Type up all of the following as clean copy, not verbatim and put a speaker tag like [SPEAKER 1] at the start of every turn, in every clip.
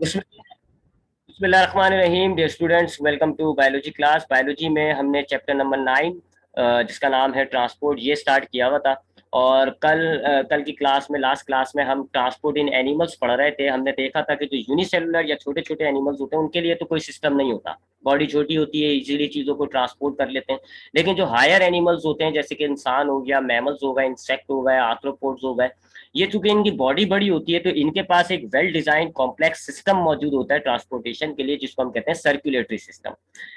[SPEAKER 1] बिस्मिल्लाहिर्रहमानिर्रहीम। Dear students, welcome to biology class. Biology में हमने चैप्टर नंबर 9 जिसका नाम है ट्रांसपोर्ट, ये स्टार्ट किया हुआ था। और कल की क्लास में, लास्ट क्लास में, हम ट्रांसपोर्ट इन एनिमल्स पढ़ रहे थे। हमने देखा था कि जो यूनिसेलुलर या छोटे छोटे एनिमल्स होते हैं उनके लिए तो कोई सिस्टम नहीं होता, बॉडी छोटी होती है, इजीली चीज़ों को ट्रांसपोर्ट कर लेते हैं। लेकिन जो हायर एनिमल्स होते हैं, जैसे कि इंसान हो गया, मैमल्स हो गए, इंसेक्ट हो गए, आर्थ्रोपोड्स हो गए, ये चूंकि इनकी बॉडी बड़ी होती है तो इनके पास एक वेल डिजाइन कॉम्प्लेक्स सिस्टम मौजूद होता है ट्रांसपोर्टेशन के लिए, जिसको हम कहते हैं सर्कुलेटरी सिस्टम।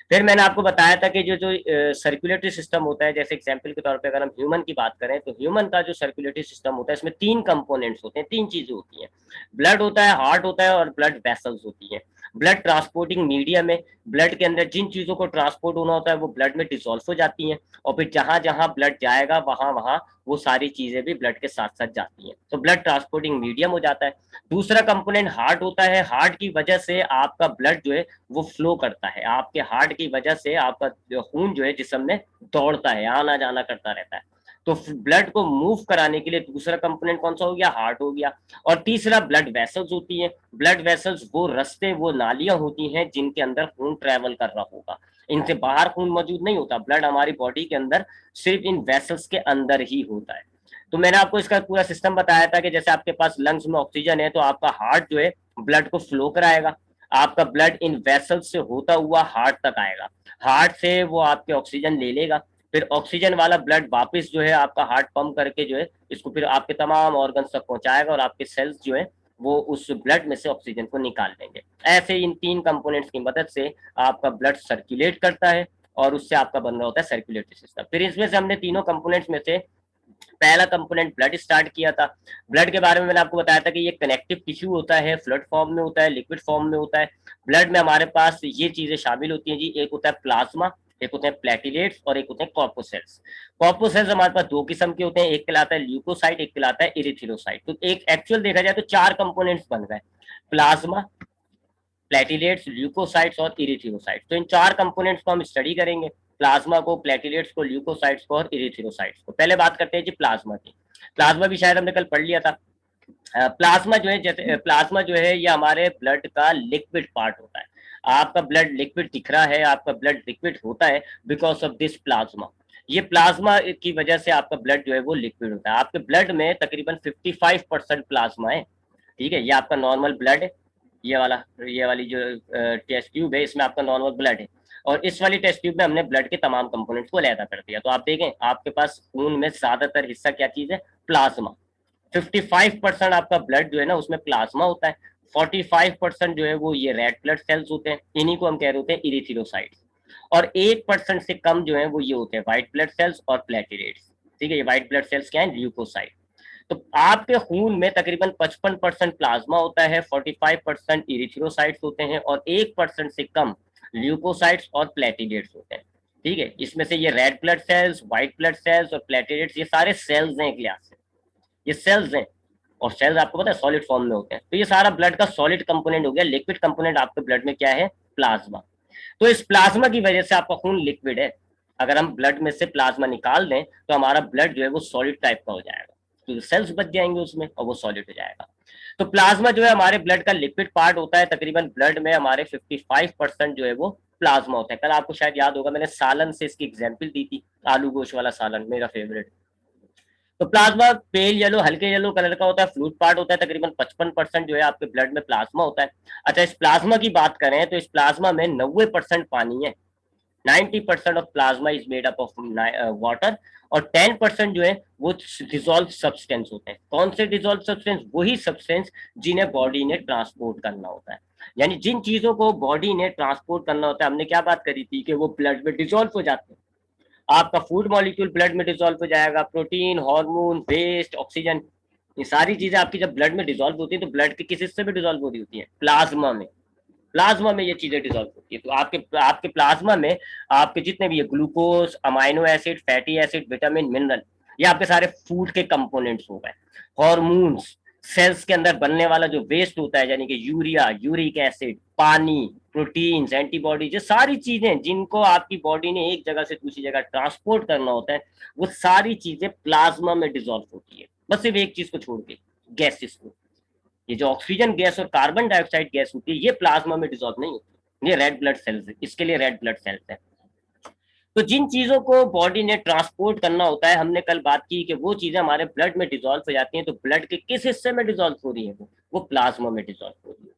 [SPEAKER 1] फिर मैंने आपको बताया था कि जो जो सर्कुलेटरी सिस्टम होता है, जैसे एग्जांपल के तौर पे अगर हम ह्यूमन की बात करें तो ह्यूमन का जो सर्कुलेटरी सिस्टम होता है इसमें तीन कंपोनेंट्स होते हैं, तीन चीजें होती हैं। ब्लड होता है, हार्ट होता है और ब्लड वेसल्स होती हैं। ब्लड ट्रांसपोर्टिंग मीडियम है। ब्लड के अंदर जिन चीजों को ट्रांसपोर्ट होना होता है वो ब्लड में डिसॉल्व हो जाती हैं, और फिर जहां जहां ब्लड जाएगा वहां वहां वो सारी चीजें भी ब्लड के साथ साथ जाती हैं, तो ब्लड ट्रांसपोर्टिंग मीडियम हो जाता है। दूसरा कंपोनेंट हार्ट होता है। हार्ट की वजह से आपका ब्लड जो है वो फ्लो करता है, आपके हार्ट की वजह से आपका जो खून जो है जिस्म में दौड़ता है, आना जाना करता रहता है। तो ब्लड को मूव कराने के लिए दूसरा कंपोनेंट कौन सा हो गया? हार्ट हो गया। और तीसरा ब्लड वेसल्स होती है। ब्लड वेसल्स वो रास्ते, वो नालियां होती हैं जिनके अंदर खून ट्रेवल कर रहा होगा, इनसे बाहर खून मौजूद नहीं होता। ब्लड हमारी बॉडी के अंदर सिर्फ इन वेसल्स के अंदर ही होता है। तो मैंने आपको इसका पूरा सिस्टम बताया था कि जैसे आपके पास लंग्स में ऑक्सीजन है तो आपका हार्ट जो है ब्लड को फ्लो कराएगा, आपका ब्लड इन वेसल्स से होता हुआ हार्ट तक आएगा, हार्ट से वो आपके ऑक्सीजन ले लेगा, फिर ऑक्सीजन वाला ब्लड वापस जो है आपका हार्ट पंप करके जो है इसको फिर आपके तमाम ऑर्गन्स तक पहुंचाएगा, और आपके सेल्स जो है वो उस ब्लड में से ऑक्सीजन को निकाल लेंगे। ऐसे इन तीन कंपोनेंट्स की मदद से आपका ब्लड सर्कुलेट करता है, और उससे आपका बन रहा होता है सर्कुलेटरी सिस्टम। फिर इसमें से हमने तीनों कंपोनेंट्स में से पहला कंपोनेंट ब्लड स्टार्ट किया था। ब्लड के बारे में मैंने आपको बताया था कि ये कनेक्टिव टिश्यू होता है, फ्लूइड फॉर्म में होता है, लिक्विड फॉर्म में होता है। ब्लड में हमारे पास ये चीजें शामिल होती हैं जी, एक होता है प्लाज्मा, एक होते हैं प्लेटिलेट्स और एक होते हैं कॉर्पोसेल्स। कॉर्पोसेल्स हमारे पास दो किस्म के होते हैं, एक कहलाता है ल्यूकोसाइट, एक कहलाता है इरिथ्रोसाइट। तो एक एक्चुअल देखा जाए तो चार कंपोनेंट्स बन गए, प्लाज्मा, प्लेटिलेट्स, ल्यूकोसाइट्स और इरिथ्रोसाइट्स। तो इन चार कंपोनेंट्स को हम स्टडी करेंगे, प्लाज्मा को, प्लेटिलेट्स को, ल्यूकोसाइट्स को और इरिथ्रोसाइट्स को। पहले बात करते हैं जी प्लाज्मा की। प्लाज्मा भी शायद हमने कल पढ़ लिया था। प्लाज्मा जो है, जैसे प्लाज्मा जो है ये हमारे ब्लड का लिक्विड पार्ट होता है। आपका ब्लड लिक्विड दिख रहा है, आपका ब्लड लिक्विड होता है बिकॉज ऑफ दिस प्लाज्मा। ये प्लाज्मा की वजह से आपका ब्लड जो है वो लिक्विड होता है। आपके ब्लड में तकरीबन 55% प्लाज्मा है। ठीक है, ये आपका नॉर्मल ब्लड है, ये वाला, ये वाली जो टेस्ट ट्यूब है इसमें आपका नॉर्मल ब्लड है, और इस वाली टेस्ट ट्यूब में हमने ब्लड के तमाम कंपोनेंट्स को अलहदा कर दिया। तो आप देखें आपके पास खून में ज्यादातर हिस्सा क्या चीज है? प्लाज्मा। 55% आपका ब्लड जो है ना उसमें प्लाज्मा होता है। 45% जो है वो ये रेड ब्लड सेल्स होते हैं, इन्हीं को हम कह रहे होते हैं इरिथ्रोसाइट्स। और 1% से कम जो है वो ये होते हैं व्हाइट ब्लड सेल्स और प्लेटिलेट्स। ठीक है, ये व्हाइट ब्लड सेल्स क्या है? ल्यूकोसाइट। तो आपके खून में तकरीबन 55% प्लाज्मा होता है, 45% इरिथ्रोसाइट्स होते हैं, और 1% से कम ल्यूकोसाइट्स और प्लेटिलेट्स होते हैं। ठीक है, इसमें से ये red blood sales, white blood sales और प्लेटिलेट्स, ये सारे सेल्स हैं एक लिहाज से, ये सेल्स हैं। और सेल्स आपको पता है सॉलिड फॉर्म में होते हैं। तो ये सारा ब्लड का सॉलिड कंपोनेंट हो गया। लिक्विड कंपोनेंट आपके ब्लड में क्या है? प्लाज्मा। तो इस प्लाज्मा की वजह से आपका खून लिक्विड है। अगर हम ब्लड में से प्लाज्मा निकाल दें तो हमारा ब्लड जो है वो सॉलिड टाइप का हो जाएगा, तो सेल्स बच जाएंगे उसमें और वो सॉलिड हो जाएगा। तो प्लाज्मा जो है हमारे ब्लड का लिक्विड पार्ट होता है। तकरीबन ब्लड में हमारे 55% जो है वो प्लाज्मा होता है। कल आपको शायद याद होगा मैंने सालन से इसकी एग्जाम्पल दी थी, आलू गोश्त वाला सालन मेरा फेवरेट। तो प्लाज्मा पेल येलो, हल्के येलो कलर का होता है, फ्लूइड पार्ट होता है। तकरीबन 55% जो है आपके ब्लड में प्लाज्मा होता है। अच्छा, इस प्लाज्मा की बात करें तो इस प्लाज्मा में 90% पानी है। 90% of plasma is made up of water, और 10% जो है वो डिजोल्व सब्सटेंस होते हैं। कौन से डिजोल्व सब्सटेंस? वही सब्सटेंस जिन्हें बॉडी ने ट्रांसपोर्ट करना होता है। यानी जिन चीजों को बॉडी ने ट्रांसपोर्ट करना होता है, हमने क्या बात करी थी कि वो ब्लड में डिजोल्व हो जाते हैं। आपका फूड मॉलिक्यूल ब्लड में डिसॉल्व हो जाएगा, प्रोटीन, हार्मोन, वेस्ट, ऑक्सीजन, ये सारी चीजें आपकी जब ब्लड में डिसॉल्व होती है तो ब्लड के किस हिस्से में डिसॉल्व हो रही होती है? प्लाज्मा में। प्लाज्मा में ये चीजें डिसॉल्व होती है। तो आपके आपके प्लाज्मा में आपके जितने भी glucose, amino acid, fatty acid, vitamin, mineral, ये आपके सारे फूड के कंपोनेंट्स हो गए। हॉर्मोन्स, सेल्स के अंदर बनने वाला जो वेस्ट होता है, यानी कि यूरिया, यूरिक एसिड, पानी, प्रोटीन्स, एंटीबॉडीज, ये सारी चीजें जिनको आपकी बॉडी ने एक जगह से दूसरी जगह ट्रांसपोर्ट करना होता है, वो सारी चीजें प्लाज्मा में डिसॉल्व होती है, बस सिर्फ एक चीज को छोड़ के, गैसेस को। ये जो ऑक्सीजन गैस और कार्बन डाइऑक्साइड गैस होती है ये प्लाज्मा में डिजोल्व नहीं होती, ये रेड ब्लड सेल्स है, इसके लिए रेड ब्लड सेल्स है। तो जिन चीजों को बॉडी ने ट्रांसपोर्ट करना होता है, हमने कल बात की कि वो चीजें हमारे ब्लड में डिजोल्व हो जाती हैं, तो ब्लड के किस हिस्से में डिजोल्व हो रही है, वो प्लाज्मा में डिजोल्व हो रही है।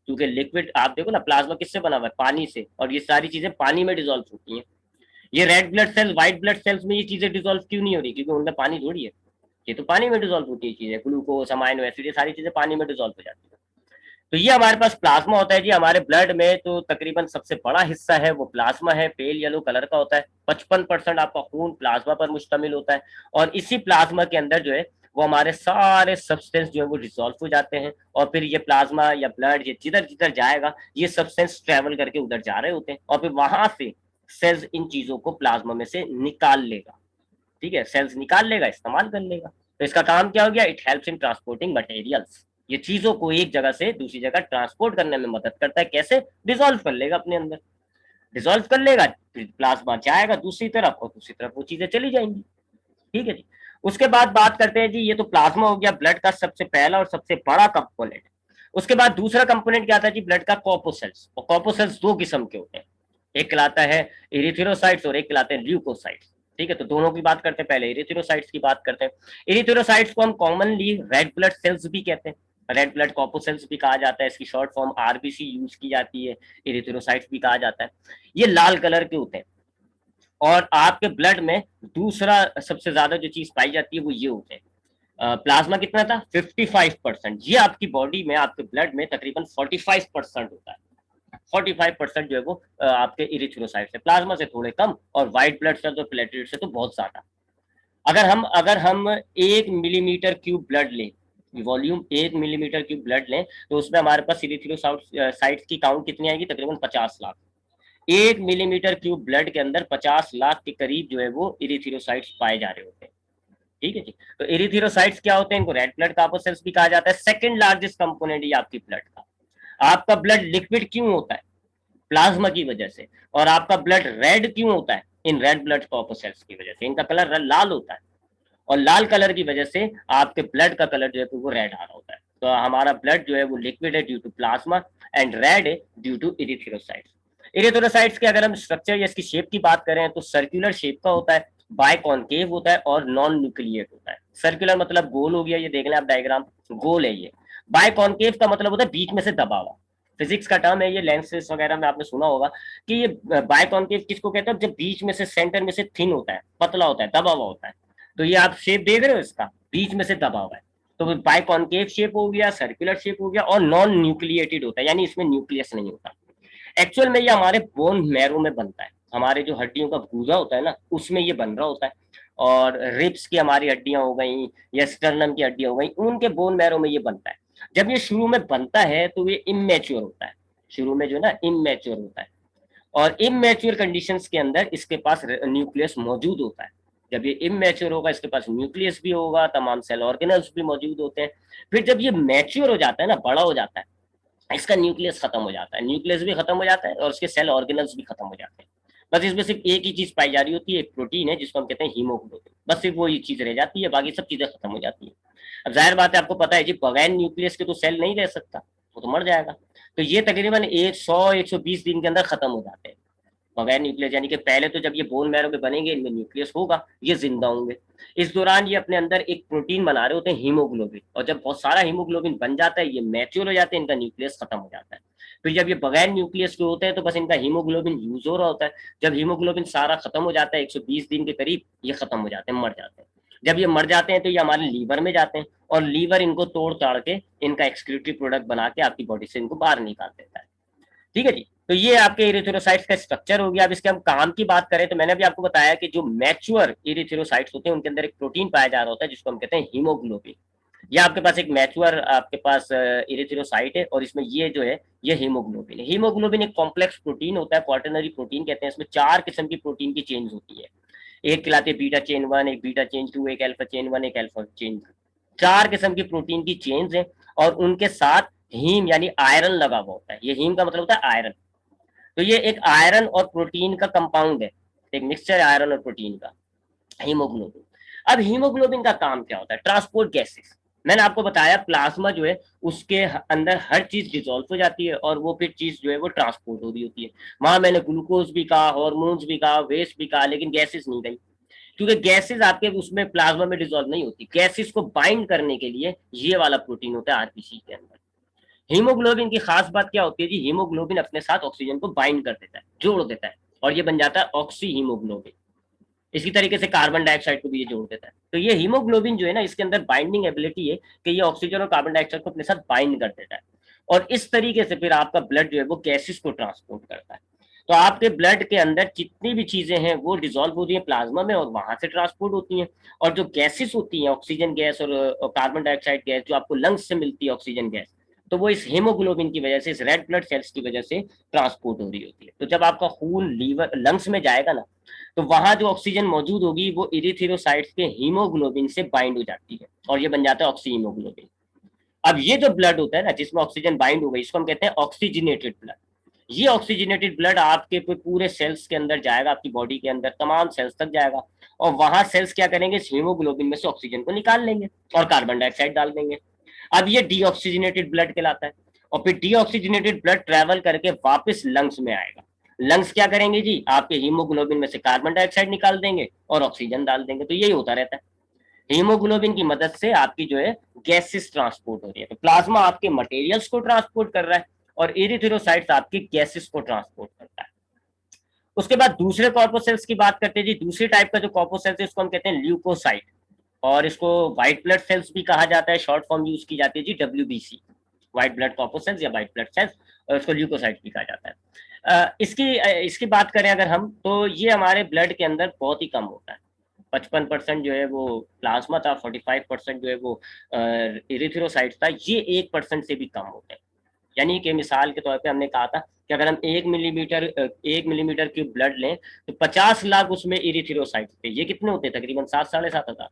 [SPEAKER 1] क्योंकि लिक्विड आप देखो ना, प्लाज्मा किससे बना हुआ है, पानी से, और ये सारी चीजें पानी में डिजोल्व होती हैं। ये red blood sales, white blood sales में ये चीजें डिजोल्व क्यों नहीं हो रही, क्योंकि उनमें पानी थोड़ी है, ये तो पानी में डिजोल्व होती है चीजें, ग्लूकोज, अमाइनो एसिड, ये सारी चीजें पानी में डिजोल्व हो जाती है। तो ये हमारे पास प्लाज्मा होता है जी हमारे ब्लड में, तो तकरीबन सबसे बड़ा हिस्सा है वो प्लाज्मा है, पेल येलो कलर का होता है। 55% आपका खून प्लाज्मा पर मुश्तमिल होता है, और इसी प्लाज्मा के अंदर जो है वो हमारे सारे सब्सटेंस जो है वो डिसॉल्व हो जाते हैं, और फिर ये प्लाज्मा या ब्लड ये जिधर जिधर जाएगा ये सब्सटेंस ट्रेवल करके उधर जा रहे होते हैं, और फिर वहां से सेल्स इन चीजों को प्लाज्मा में से निकाल लेगा। ठीक है, सेल्स निकाल लेगा, इस्तेमाल कर लेगा। तो इसका काम क्या हो गया, it helps in transporting materials, ये चीजों को एक जगह से दूसरी जगह ट्रांसपोर्ट करने में मदद करता है। कैसे, डिसॉल्व कर लेगा अपने अंदर, डिसॉल्व कर लेगा, फिर प्लाज्मा जाएगा दूसरी तरफ, और दूसरी तरफ वो चीजें चली जाएंगी। ठीक है जी। उसके बाद बात करते हैं जी, ये तो प्लाज्मा हो गया ब्लड का सबसे पहला और सबसे बड़ा कंपोनेंट। उसके बाद दूसरा कंपोनेंट क्या आता है जी ब्लड का, कॉर्पोसेल्स। और कॉर्पोसेल्स दो किस्म के होते हैं, एक कहलाता है इरिथ्रोसाइट्स और एक कहलाते हैं ल्यूकोसाइट्स। ठीक है, तो दोनों की बात करते हैं, पहले इरिथ्रोसाइट्स की बात करते हैं। इरिथ्रोसाइट्स को हम कॉमनली रेड ब्लड सेल्स भी कहते हैं, रेड ब्लड कॉर्पोसेल्स भी कहा जाता है, इसकी शॉर्ट फॉर्म आरबीसी यूज की जाती है, इरिथ्रोसाइट्स भी कहा जाता है। ये लाल कलर के होते हैं, और आपके ब्लड में दूसरा सबसे ज्यादा जो चीज पाई जाती है वो ये होते हैं, प्लाज्मा कितना था 55%, ये आपकी बॉडी में आपके ब्लड में तकरीबन 45% होता है। 45% जो है वो आपके इरिथ्रोसाइट्स है, प्लाज्मा से थोड़े कम, और व्हाइट ब्लड सेल्स और प्लेटलेट से तो बहुत ज्यादा। अगर हम 1 मिलीमीटर क्यूब ब्लड लें, वॉल्यूम 1 मिलीमीटर क्यूब ब्लड लें, तो उसमें हमारे पास इरिथ्रोसाइट्स की काउंट कितनी आएगी, तकरीबन 50 लाख। 1 मिलीमीटर क्यूब ब्लड के अंदर 50 लाख के करीब जो है वो इरिथ्रोसाइट्स पाए जा रहे होते हैं। ठीक है जी। तो इरिथ्रोसाइट्स क्या होते हैं, इनको रेड ब्लड कार्बोसेल्स भी कहा जाता है। सेकंड लार्जेस्ट कंपोनेंट ये आपकी ब्लड का। आपका ब्लड लिक्विड क्यों होता है, प्लाज्मा की वजह से, और आपका ब्लड रेड क्यों होता है, इन रेड ब्लड कॉर्पोसेल्स की वजह से, इनका कलर लाल होता है, और लाल कलर की वजह से आपके ब्लड का कलर जो है वो रेड आ रहा होता है। तो हमारा ब्लड जो है वो लिक्विड है due to plasma, and red है ड्यू टू इरिथ्रोसाइट्स। इरिथ्रोसाइट्स के अगर हम स्ट्रक्चर या इसकी शेप की बात करें तो सर्कुलर शेप का होता है, बाय कॉन्केव होता है, और नॉन न्यूक्लिएट होता है। सर्कुलर मतलब गोल हो गया, ये देख लें आप डायग्राम, गोल है ये। बाय कॉन्केव का मतलब होता है बीच में से दबा हुआ, फिजिक्स का टर्म है ये, लेंसेज वगैरह में आपने सुना होगा कि ये बाय कॉन्केव किसको कहते हैं, जब बीच में से सेंटर में से थिन होता है, पतला होता है, दबा हुआ होता है। तो ये आप शेप देख रहे हो, इसका बीच में से दबा हुआ है, तो बाय कॉन्केव शेप हो गया, सर्कुलर शेप हो गया, और नॉन न्यूक्लिएटेड होता है, यानी इसमें न्यूक्लियस नहीं होता। एक्चुअल में ये हमारे बोन मैरो में बनता है, हमारे जो हड्डियों का भूजा होता है ना, उसमें ये बन रहा होता है। और रिब्स की हमारी हड्डियां हो गई या स्टर्नम की हड्डियां हो गई, उनके बोन मैरो में ये बनता है। जब ये शुरू में बनता है तो ये इमेच्योर होता है, शुरू में जो है ना इमेच्योर होता है, और इमेच्योर कंडीशंस के अंदर इसके पास न्यूक्लियस मौजूद होता है। जब ये इमेच्योर होगा इसके पास न्यूक्लियस भी होगा, तमाम सेल ऑर्गेनल्स भी मौजूद होते हैं। फिर जब ये मैच्योर हो जाता है ना, बड़ा हो जाता है, इसका न्यूक्लियस खत्म हो जाता है, न्यूक्लियस भी खत्म हो जाता है, और उसके सेल ऑर्गेनल्स भी खत्म हो जाते हैं। बस इसमें सिर्फ एक ही चीज पाई जा रही होती है, एक प्रोटीन है जिसको हम कहते हैं हीमोग्लोबिन, बस सिर्फ वो ये चीज रह जाती है, बाकी सब चीजें खत्म हो जाती है। अब जाहिर बात है, आपको पता है जी बगैर न्यूक्लियस के तो सेल नहीं रह सकता, वो तो मर जाएगा। तो ये तकरीबन 100-120 दिन के अंदर खत्म हो जाते हैं बगैर न्यूक्लियस, यानी कि पहले तो जब ये बोन मैरो में बनेंगे इनमें न्यूक्लियस होगा, ये जिंदा होंगे। इस दौरान ये अपने अंदर एक प्रोटीन बना रहे होते हैं हीमोग्लोबिन, और जब बहुत सारा हीमोग्लोबिन बन जाता है, ये मैच्योर हो जाते हैं, इनका न्यूक्लियस खत्म हो जाता है। फिर जब ये बगैर न्यूक्लियस के होते हैं तो बस इनका हीमोग्लोबिन यूज हो रहा होता है। जब हीमोग्लोबिन सारा खत्म हो जाता है 120 दिन के करीब, ये खत्म हो जाते हैं, मर जाते हैं। जब ये मर जाते हैं तो ये हमारे लीवर में जाते हैं, और लीवर इनको तोड़ ताड़ के इनका एक्सक्रीटरी प्रोडक्ट बना के आपकी बॉडी से इनको बाहर निकाल देता है। ठीक है जी। तो ये आपके इरिथ्रोसाइट्स का स्ट्रक्चर हो गया। अब इसके हम काम की बात करें तो मैंने भी आपको बताया कि जो मैच्योर इरिथ्रोसाइट्स होते हैं उनके अंदर एक प्रोटीन पाया जा रहा होता है जिसको हम कहते हैं हीमोग्लोबिन। ये आपके पास एक मैच्योर आपके पास इरिथ्रोसाइट है, और इसमें ये जो है ये हीमोग्लोबिन है। हीमोग्लोबिन एक कॉम्प्लेक्स प्रोटीन होता है, क्वाटरनरी प्रोटीन कहते हैं। इसमें 4 किस्म की प्रोटीन की चेंज होती है, एक कहलाती है बीटा चेन 1, एक बीटा चेन 2, एक अल्फा चेन 1, एक अल्फा चेन 2। 4 किस्म की प्रोटीन की चेन्स है, और उनके साथ हीम यानी आयरन लगा हुआ होता है। ये हीम का मतलब होता है आयरन। तो ये एक आयरन और प्रोटीन का कंपाउंड है, एक मिक्सचर है आयरन और प्रोटीन का, हीमोग्लोबिन। अब हीमोग्लोबिन का काम क्या होता है, ट्रांसपोर्ट गैसेस। मैंने आपको बताया प्लाज्मा जो है उसके अंदर हर चीज डिसॉल्व हो जाती है और वो फिर चीज जो है वो ट्रांसपोर्ट हो रही होती है। वहां मैंने ग्लूकोज भी कहा, हॉर्मोन्स भी कहा, वेस्ट भी कहा, लेकिन गैसेस नहीं गई, क्योंकि गैसेस आपके उसमें प्लाज्मा में डिसॉल्व नहीं होती। गैसेस को बाइंड करने के लिए ये वाला प्रोटीन होता है आरबीसी के अंदर। हीमोग्लोबिन की खास बात क्या होती है जी, हीमोग्लोबिन अपने साथ ऑक्सीजन को बाइंड कर देता है, जोड़ देता है, और ये बन जाता है ऑक्सी हीमोग्लोबिन। इसी तरीके से कार्बन डाइऑक्साइड को भी ये जोड़ देता है। तो ये हीमोग्लोबिन जो है ना, इसके अंदर बाइंडिंग एबिलिटी है कि ये ऑक्सीजन और कार्बन डाइऑक्साइड को अपने साथ बाइंड कर देता है, और इस तरीके से फिर आपका ब्लड जो है वो गैसेस को ट्रांसपोर्ट करता है। तो आपके ब्लड के अंदर जितनी भी चीजें हैं वो डिजोल्व होती है प्लाज्मा में और वहां से ट्रांसपोर्ट होती हैं। और जो गैसेस होती हैं, ऑक्सीजन गैस और कार्बन डाइऑक्साइड गैस जो आपको लंग्स से मिलती है, ऑक्सीजन गैस, तो वो इस हीमोग्लोबिन की वजह से, इस रेड ब्लड सेल्स की वजह से ट्रांसपोर्ट हो रही होती है। तो जब आपका खून लीवर लंग्स में जाएगा ना, तो वहां जो ऑक्सीजन मौजूद होगी वो इरिथ्रोसाइट्स के हीमोग्लोबिन से बाइंड हो जाती है और ये बन जाता है ऑक्सी हीमोग्लोबिन। अब ये जो ब्लड होता है ना जिसमें ऑक्सीजन बाइंड हो गई, इसको हम कहते हैं ऑक्सीजनेटेड ब्लड। ये ऑक्सीजनेटेड ब्लड आपके पूरे सेल्स के अंदर जाएगा, आपकी बॉडी के अंदर तमाम सेल्स तक जाएगा, और वहां सेल्स क्या करेंगे, इस हीमोग्लोबिन में से ऑक्सीजन को निकाल लेंगे और कार्बन डाइऑक्साइड डाल देंगे। अब ये डीऑक्सीजनेटेड ब्लड कहलाता है। और फिर डीऑक्सीजनेटेड ब्लड ट्रेवल करके वापस लंग्स में आएगा। लंग्स क्या करेंगे जी, आपके हीमोग्लोबिन में से कार्बन डाइऑक्साइड निकाल देंगे और ऑक्सीजन डाल देंगे। तो यही होता रहता है, हीमोग्लोबिन की मदद से आपकी जो है गैसेस ट्रांसपोर्ट हो रही है। तो प्लाज्मा आपके मटेरियल्स को ट्रांसपोर्ट कर रहा है और इरिथ्रोसाइट्स आपकी गैसेस को ट्रांसपोर्ट करता है। उसके बाद दूसरे कॉर्पोसेल्स की बात करते हैं जी। दूसरी टाइप का जो कॉर्पोसेल्स है उसको हम कहते हैं ल्यूकोसाइट, और इसको व्हाइट ब्लड सेल्स भी कहा जाता है, शॉर्ट फॉर्म यूज की जाती है जी WBC, व्हाइट ब्लड कॉर्पोसेल्स या व्हाइट ब्लड सेल्स, और इसको ल्यूकोसाइट भी कहा जाता है। इसकी बात करें अगर हम, तो ये हमारे ब्लड के अंदर बहुत ही कम होता है। 55% जो है वो प्लाज्मा था, 45% जो है वो इरिथ्रोसाइट था, ये 1% से भी कम होते हैं। यानी कि मिसाल के तौर पे हमने कहा था कि अगर हम 1 मिलीमीटर क्यूब ब्लड लें तो 50 लाख उसमें इरिथ्रोसाइट्स थे। ये कितने होते हैं, तकरीबन 7 साढ़े 7 हजार।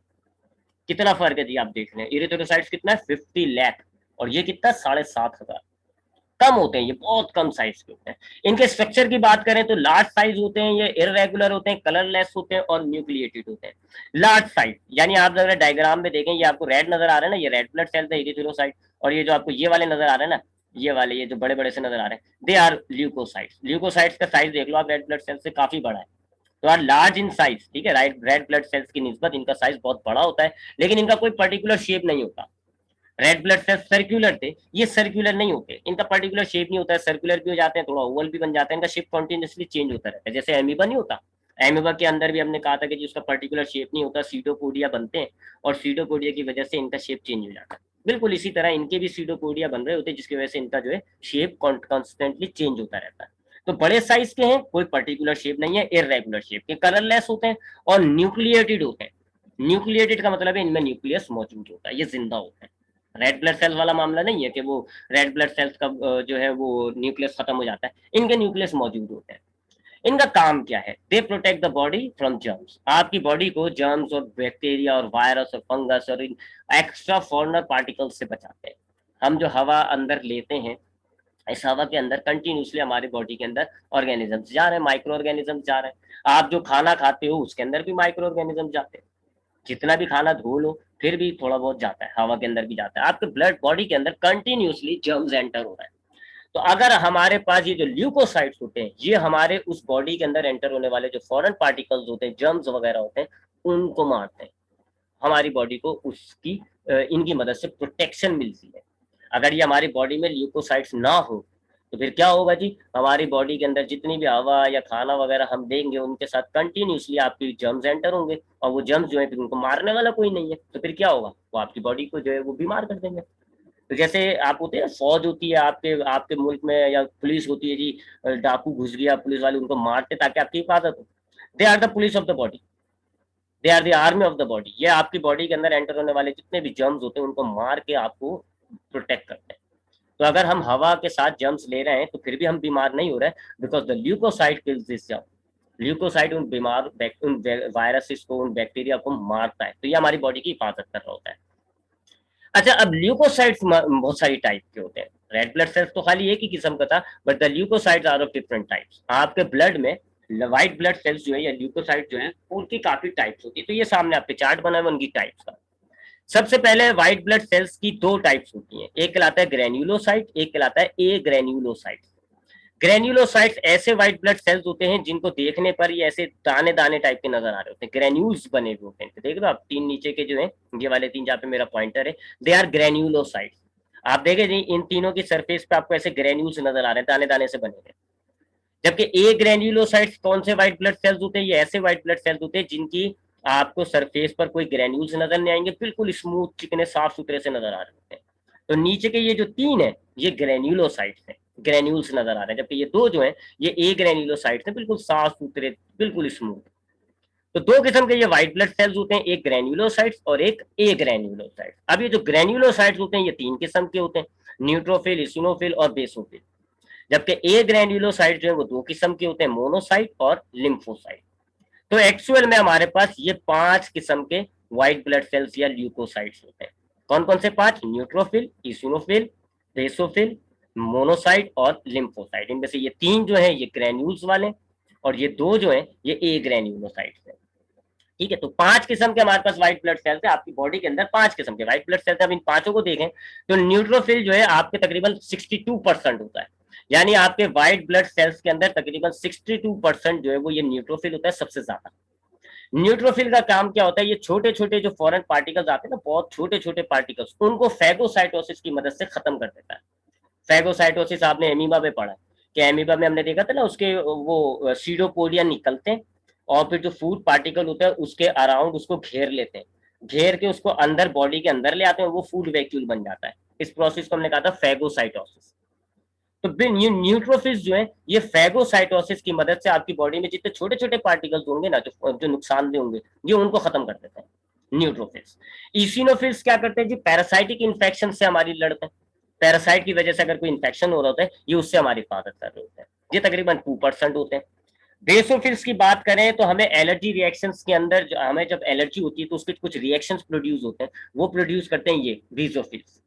[SPEAKER 1] कितना फर्क है जी, आप देख रहे हैं, इरिथ्रोसाइट्स कितना है, 50 लाख, और ये कितना 7,500। कम होते हैं, ये बहुत कम साइज के होते हैं। इनके स्ट्रक्चर की बात करें तो लार्ज साइज होते हैं, ये इरेगुलर होते हैं, कलरलेस होते हैं और न्यूक्लिएटेड होते हैं। लार्ज साइज यानी आप अगर डायग्राम में देखें, ये आपको रेड नजर आ रहा है ना, ये रेड ब्लड सेल्स है इरिथ्रोसाइट, और ये जो आपको ये वाले नजर आ रहे हैं ना, ये वाले, ये जो बड़े बड़े से नजर आ रहे हैं, दे आर ल्यूकोसाइट्स। ल्यूकोसाइट्स का साइज देख लो आप, रेड ब्लड सेल्स से काफी बड़ा है, तो आर लार्ज इन साइज। ठीक है, रेड ब्लड सेल्स की निस्बत इनका साइज बहुत बड़ा होता है, लेकिन इनका कोई पर्टिकुलर शेप नहीं होता। रेड ब्लड सेल्स सर्कुलर थे, ये सर्कुलर नहीं होते, इनका पर्टिकुलर शेप नहीं होता है, सर्कुलर भी हो जाते हैं, थोड़ा ओवल भी बन जाता है, इनका शेप कॉन्टिन्यूसली चेंज होता रहता है, जैसे एमीबा नहीं होता। एमीबा के अंदर भी हमने कहा था कि जिसका पर्टिकुलर शेप नहीं होता, सीडोपोडिया बनते हैं, और सीडोपोडिया की वजह से इनका शेप चेंज हो जाता है। बिल्कुल इसी तरह इनके भी सीडोपोडिया बन रहे होते हैं, जिसकी वजह से इनका जो है शेप कॉन्स्टेंटली चेंज होता रहता है। तो बड़े साइज के हैं, कोई पर्टिकुलर शेप नहीं है, इरेगुलर शेप के, कलरलेस होते हैं और न्यूक्लिएटेड होते हैं। न्यूक्लिएटेड का मतलब है इनमें न्यूक्लियस मौजूद होता है, ये जिंदा होते हैं। रेड ब्लड सेल्स वाला मामला नहीं है कि वो रेड ब्लड सेल्स का जो है वो न्यूक्लियस खत्म हो जाता है, इनके न्यूक्लियस मौजूद होते हैं। इनका काम क्या है, they protect the body from germs. आपकी बॉडी को जर्म्स और बैक्टीरिया और वायरस और फंगस और इन एक्स्ट्रा फॉरेनर पार्टिकल्स से बचाते हैं। हम जो हवा अंदर लेते हैं, इस हवा के अंदर कंटिन्यूसली हमारे बॉडी के अंदर ऑर्गेनिजम्स जा रहे हैं, माइक्रो ऑर्गेनिजम्स जा रहे हैं। आप जो खाना खाते हो उसके अंदर भी माइक्रो ऑर्गेनिजम जाते हैं, जितना भी खाना धो लो फिर भी थोड़ा बहुत जाता है, हवा के अंदर भी जाता है। आपके ब्लड बॉडी के अंदर कंटिन्यूसली जर्म्स एंटर हो रहा है। तो अगर हमारे पास ये जो ल्यूकोसाइट्स होते हैं, ये हमारे उस बॉडी के अंदर एंटर होने वाले जो फॉरेन पार्टिकल्स होते हैं, जर्म्स वगैरह होते हैं, उनको मारते हैं। हमारी बॉडी को उसकी इनकी मदद से प्रोटेक्शन मिलती है। अगर ये हमारी बॉडी में ल्यूकोसाइट्स ना हो तो फिर क्या होगा जी, हमारी बॉडी के अंदर जितनी भी हवा या खाना वगैरह हम देंगे उनके साथ कंटिन्यूसली आपकी जर्म्स एंटर होंगे, और वो जर्म्स जो है फिर उनको मारने वाला कोई नहीं है, तो फिर क्या होगा, वो आपकी बॉडी को जो है वो बीमार कर देंगे। तो जैसे आप होते हैं, फौज होती है आपके आपके मुल्क में, या पुलिस होती है जी, डाकू घुस गया, पुलिस वाले उनको मारते ताकि आपकी हिफाजत हो। They are the police of the body, they are the army of the body. ये आपकी बॉडी के अंदर एंटर होने वाले जितने भी जर्म्स होते हैं उनको मार के आपको प्रोटेक्ट करते हैं। तो अगर हम हवा के साथ जर्म्स ले रहे हैं तो फिर भी हम बीमार नहीं हो रहे, because the leucocyte kills this germ. Leucocyte उन बीमार उन वायरसेस को, उन बैक्टीरिया को मारता है, तो ये हमारी बॉडी की हिफाजत कर रहा होता है। अच्छा, अब ल्यूकोसाइट्स बहुत सारी टाइप के होते हैं। रेड ब्लड सेल्स तो खाली एक ही किस्म का था, but the leucocytes are of different types. आपके ब्लड में व्हाइट ब्लड सेल्स जो है या ल्यूकोसाइट जो है उनकी काफी टाइप्स होती है। तो ये सामने आपके चार्ट बना है उनकी टाइप्स का। सबसे पहले व्हाइट ब्लड सेल्स की दो टाइप्स होती हैं, एक कहलाता है ग्रेन्युलोसाइट, एक कहलाता है ए ग्रेन्युलोसाइट। ग्रेन्युलोसाइट्स ऐसे व्हाइट ब्लड सेल्स होते हैं जिनको देखने पर ये ऐसे दाने दाने टाइप के नजर आ रहे होते हैं, ग्रेन्यूल्स बने हुए होते हैं। देख लो आप तीन नीचे के जो है, ये वाले तीन जहाँ पे मेरा पॉइंटर है, दे आर ग्रेन्युलोसाइट्स। आप देखे नहीं इन तीनों की सरफेस पे आपको ऐसे ग्रेन्यूल्स नजर आ रहे हैं, दाने दाने से बने हुए। जबकि ए ग्रेन्युलोसाइट्स कौन से व्हाइट ब्लड सेल्स होते हैं, ये ऐसे व्हाइट ब्लड सेल्स होते हैं जिनकी आपको सरफेस पर कोई ग्रेन्यूल्स नजर नहीं आएंगे, बिल्कुल स्मूथ चिकने साफ सुथरे से नजर आ रहे होते हैं। तो नीचे के ये जो तीन है ये ग्रेन्युलोसाइट्स हैं, ग्रेन्यूल्स नजर आ रहे हैं, जबकि ये दो जो है ये ए ग्रेन्युलोसाइट्स हैं, बिल्कुल साफ सुथरे बिल्कुल स्मूथ। तो दो किस्म के ये व्हाइट ब्लड सेल्स होते हैं, एक ग्रेन्युलोसाइट्स और एक ए ग्रेन्युलोसाइट्स। अब ये जो ग्रेन्युलोसाइट्स होते हैं ये तीन किस्म के होते हैं, न्यूट्रोफिल, इसिनोफिल और बेसोफिल। जबकि ए ग्रेन्युलोसाइट जो है वो दो किस्म के होते हैं, मोनोसाइट और लिम्फोसाइट। तो एक्चुअल में हमारे पास ये पांच किस्म के व्हाइट ब्लड सेल्स या ल्यूकोसाइट्स होते हैं। कौन कौन से पांच? न्यूट्रोफिल, इसिनोफिल, बेसोफिल, मोनोसाइट और लिम्फोसाइट। इनमें से ये तीन जो है ये ग्रेन्यूल्स वाले, और ये दो जो है ये ए ग्रेन्युलोसाइट्स है। ठीक है, तो पांच किस्म के हमारे पास व्हाइट ब्लड सेल्स है, आपकी बॉडी के अंदर पांच किस्म के व्हाइट ब्लड सेल्स है। अब इन पांचों को देखें तो न्यूट्रोफिल जो है आपके तकरीबन 62% होता है, यानी आपके व्हाइट ब्लड सेल्स के अंदर तकरीबन 62% जो है वो ये न्यूट्रोफिल होता है, सबसे ज्यादा। न्यूट्रोफिल का काम क्या होता है, ये छोटे छोटे जो फॉरेन पार्टिकल्स आते हैं ना, बहुत छोटे छोटे पार्टिकल्स, उनको फैगोसाइटोसिस की मदद से खत्म कर देता है। फैगोसाइटोसिस आपने एमीबा में पढ़ा है कि एमीबा में हमने देखा था ना, उसके वो सीडोपोडिया निकलते हैं और फिर जो फूड पार्टिकल होता है उसके अराउंड उसको घेर लेते हैं, घेर के उसको अंदर बॉडी के अंदर ले आते हैं, वो फूड वैक्यूल बन जाता है। इस प्रोसेस को हमने कहा था फैगोसाइटोसिस। तो न्यूट्रोफिल्स जो है ये फैगोसाइटोसिस की मदद से आपकी बॉडी में जितने छोटे छोटे पार्टिकल्स होंगे ना, जो जो नुकसानदेह होंगे, ये उनको खत्म कर देते हैं न्यूट्रोफिल्स। इसिनोफिल्स क्या करते हैं जी, पैरासाइटिक इन्फेक्शन से हमारी लड़ते हैं। पैरासाइट की वजह से अगर कोई इन्फेक्शन हो रहा होता है, ये उससे हमारी हिफाजत कर रहे होते हैं। ये तकरीबन 2% होते हैं। बेसोफिल्स की बात करें तो हमें एलर्जी रिएक्शंस के अंदर हमें जब एलर्जी होती है तो उसके कुछ रिएक्शंस प्रोड्यूस होते हैं, वो प्रोड्यूस करते हैं ये बेसोफिल्स।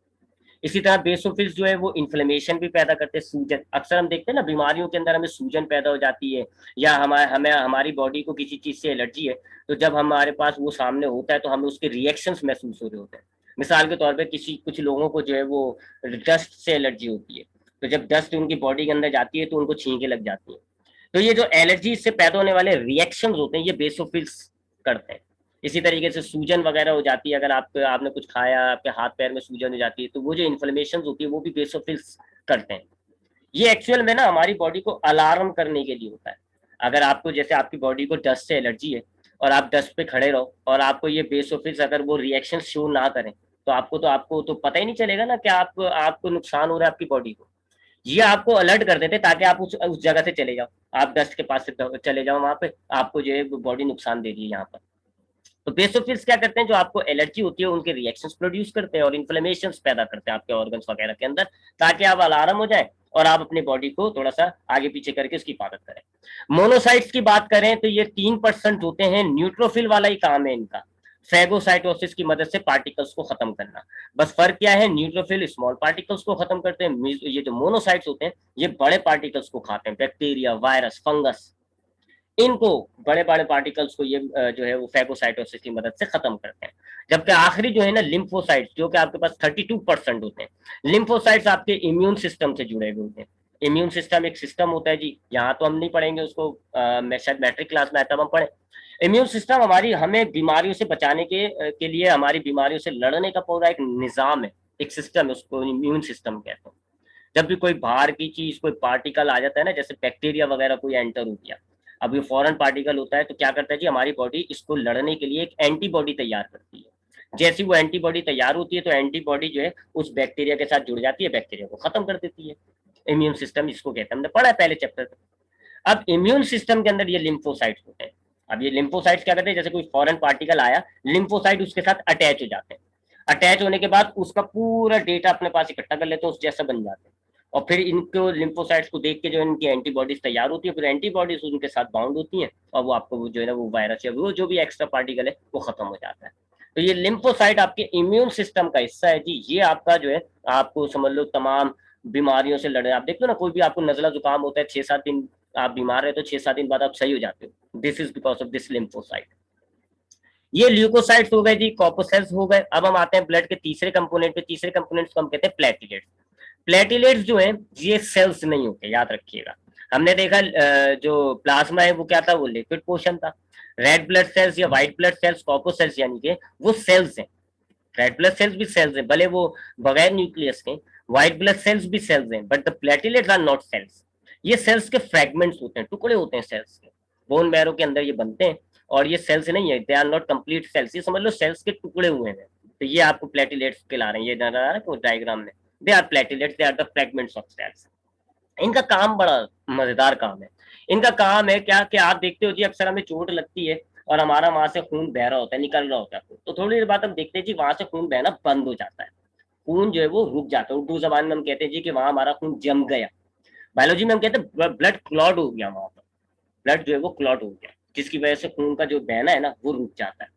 [SPEAKER 1] इसी तरह बेसोफिल्स जो है वो इन्फ्लेमेशन भी पैदा करते हैं, सूजन। अक्सर हम देखते हैं ना बीमारियों के अंदर हमें सूजन पैदा हो जाती है, या हमें हमारी बॉडी को किसी चीज से एलर्जी है, तो जब हमारे पास वो सामने होता है तो हमें उसके रिएक्शंस महसूस हो रहे होते हैं। मिसाल के तौर पर किसी कुछ लोगों को जो है वो डस्ट से एलर्जी होती है, तो जब डस्ट उनकी बॉडी के अंदर जाती है तो उनको छींके लग जाती है। तो ये जो एलर्जी से पैदा होने वाले रिएक्शंस होते हैं ये बेसोफिल्स करते हैं। इसी तरीके से सूजन वगैरह हो जाती है, अगर आपने कुछ खाया, आपके हाथ पैर में सूजन हो जाती है, तो वो जो इन्फ्लेमेशन होती है वो भी बेसोफिल्स करते हैं। ये एक्चुअल में ना हमारी बॉडी को अलार्म करने के लिए होता है। अगर आपको, जैसे आपकी बॉडी को डस्ट से एलर्जी है और आप डस्ट पे खड़े रहो और आपको ये बेसोफिल्स अगर वो रिएक्शन शो ना करें, तो आपको तो पता ही नहीं चलेगा ना कि आपको नुकसान हो रहा है आपकी बॉडी को। ये आपको अलर्ट कर देते ताकि आप उस जगह से चले जाओ, आप डस्ट के पास से चले जाओ, वहां पे आपको जो है बॉडी नुकसान दे रही है यहाँ पर। तो बेसोफिल्स क्या करते हैं, जो आपको एलर्जी होती है उनके रिएक्शंस प्रोड्यूस करते हैं और इन्फ्लेमेशंस पैदा करते हैं आपके ऑर्गन्स वगैरह के अंदर, ताकि आप अलार्म हो जाए और आप अपनी बॉडी को थोड़ा सा आगे पीछे करके उसकी हिफाजत करें। मोनोसाइट्स की बात करें तो ये 3% होते हैं, न्यूट्रोफिल वाला ही काम है इनका, फैगोसाइटोसिस की मदद से पार्टिकल्स को खत्म करना। बस फर्क क्या है, न्यूट्रोफिल स्मॉल पार्टिकल्स को खत्म करते हैं, ये जो मोनोसाइट्स होते हैं ये बड़े पार्टिकल्स को खाते हैं, बैक्टीरिया, वायरस, फंगस, इनको, बड़े बड़े पार्टिकल्स को ये जो है वो फैगोसाइटोसिस की मदद से खत्म करते हैं। जबकि आखिरी जो है ना लिम्फोसाइट्स, जो कि आपके पास 32% होते हैं। लिम्फोसाइट्स आपके इम्यून सिस्टम से जुड़े हुए होते हैं। इम्यून सिस्टम एक सिस्टम होता है जी, यहाँ तो हम नहीं पढ़ेंगे उसको, मैं शायद मैट्रिक क्लास में आता हम पढ़े। इम्यून सिस्टम हमारी, हमें बीमारियों से बचाने के लिए, हमारी बीमारियों से लड़ने का पूरा एक निजाम है, एक सिस्टम है, उसको इम्यून सिस्टम कहते हैं। जब भी कोई बाहर की चीज, कोई पार्टिकल आ जाता है ना, जैसे बैक्टीरिया वगैरह कोई एंटर हो गया, अब ये फॉरेन पार्टिकल होता है, तो क्या करता है जी, हमारी बॉडी इसको लड़ने के लिए एक एंटीबॉडी तैयार करती है। जैसी वो एंटीबॉडी तैयार होती है तो एंटीबॉडी जो है उस बैक्टीरिया के साथ जुड़ जाती है, बैक्टीरिया को खत्म कर देती है। इम्यून सिस्टम इसको कहते हैं, हमने पढ़ा है पहले चैप्टर में। अब इम्यून सिस्टम के अंदर ये लिम्फोसाइट्स होते हैं। अब ये लिम्फोसाइट्स क्या करते हैं, जैसे कोई फॉरेन पार्टिकल आया, लिम्फोसाइट उसके साथ अटैच हो जाते हैं। अटैच होने के बाद उसका पूरा डेटा अपने पास इकट्ठा कर लेते हैं, उस जैसा बन जाते हैं। और फिर इनको लिम्फोसाइट्स को देख के जो इनकी एंटीबॉडीज तैयार होती है, फिर एंटीबॉडीज उनके साथ बाउंड होती हैं और वो आपको जो है ना वो वायरस या वो जो भी एक्स्ट्रा पार्टिकल है वो खत्म हो जाता है। तो ये लिम्फोसाइट आपके इम्यून सिस्टम का हिस्सा है जी। ये आपका जो है, आपको समझ लो तमाम बीमारियों से लड़े। आप देखो ना, कोई भी आपको नजला जुकाम होता है, 6-7 दिन आप बीमार रहे तो 6-7 दिन बाद आप सही हो जाते हो, this is because of this lymphocyte. ये ल्यूकोसाइट्स हो गए जी, कॉर्पोसेल्स हो गए। अब हम आते हैं ब्लड के तीसरे कंपोनेंट पे। तीसरे कंपोनेंट को हम कहते हैं प्लेटिलेट्स। प्लेटिलेट्स जो है ये सेल्स नहीं होते, याद रखिएगा। हमने देखा जो प्लाज्मा है वो क्या था, वो लिक्विड पोर्शन था। रेड ब्लड सेल्स या व्हाइट ब्लड सेल्स, कॉर्पोसेल्स यानी कि वो सेल्स हैं। रेड ब्लड सेल्स भी सेल्स हैं, भले वो बगैर न्यूक्लियस के। व्हाइट ब्लड सेल्स भी सेल्स हैं, but the platelets are not cells. ये सेल्स के फ्रेगमेंट्स होते हैं, टुकड़े होते हैं सेल्स के। बोन मैरो के अंदर ये बनते हैं, और ये सेल्स नहीं है, they are not complete cells. ये समझ लो सेल्स के टुकड़े हुए हैं। तो ये आपको प्लेटिलेट्स कहला रहे हैं, ये नजर आ रहा है डायग्राम में। They are platelets, they are the fragments of cells. इनका काम बड़ा मजेदार काम है। इनका काम है क्या कि आप देखते हो जी, अक्सर हमें चोट लगती है और हमारा वहां से खून बह रहा होता है, निकल रहा होता है खून, तो थोड़ी देर बाद हम देखते हैं जी वहां से खून बहना बंद हो जाता है। खून जो है वो रुक जाता है। उर्दू जबान में हम कहते हैं जी कि वहां हमारा खून जम गया। बायोलॉजी में हम कहते हैं ब्लड क्लॉट हो गया, वहां पर ब्लड जो है वो क्लॉट हो गया, जिसकी वजह से खून का जो बहना है ना वो रुक जाता है।